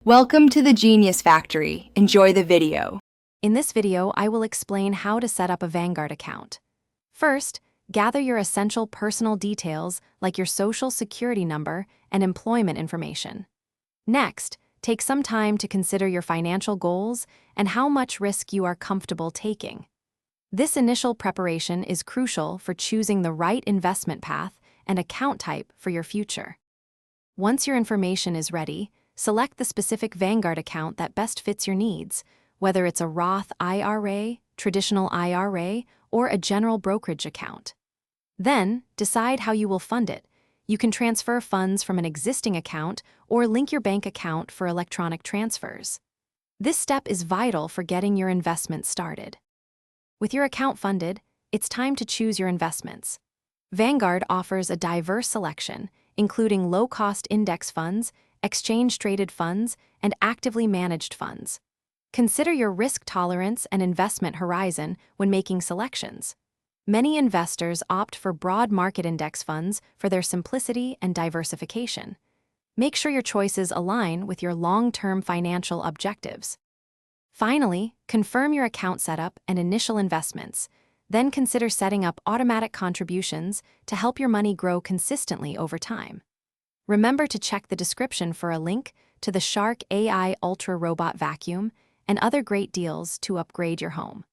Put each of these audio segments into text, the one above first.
Welcome to the Genius Factory. Enjoy the video. In this video, I will explain how to set up a Vanguard account. First, gather your essential personal details like your social security number and employment information. Next, take some time to consider your financial goals and how much risk you are comfortable taking. This initial preparation is crucial for choosing the right investment path and account type for your future. Once your information is ready, select the specific Vanguard account that best fits your needs, whether it's a Roth IRA, traditional IRA, or a general brokerage account. Then, decide how you will fund it. You can transfer funds from an existing account or link your bank account for electronic transfers. This step is vital for getting your investment started. With your account funded, it's time to choose your investments. Vanguard offers a diverse selection, including low-cost index funds, exchange-traded funds, and actively managed funds. Consider your risk tolerance and investment horizon when making selections. Many investors opt for broad market index funds for their simplicity and diversification. Make sure your choices align with your long-term financial objectives. Finally, confirm your account setup and initial investments. Then consider setting up automatic contributions to help your money grow consistently over time. Remember to check the description for a link to the Shark AI Ultra Robot Vacuum and other great deals to upgrade your home.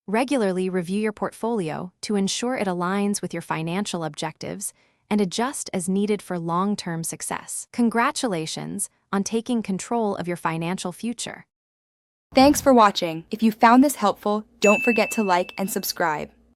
Regularly review your portfolio to ensure it aligns with your financial objectives and adjust as needed for long-term success. Congratulations on taking control of your financial future. Thanks for watching. If you found this helpful, don't forget to like and subscribe.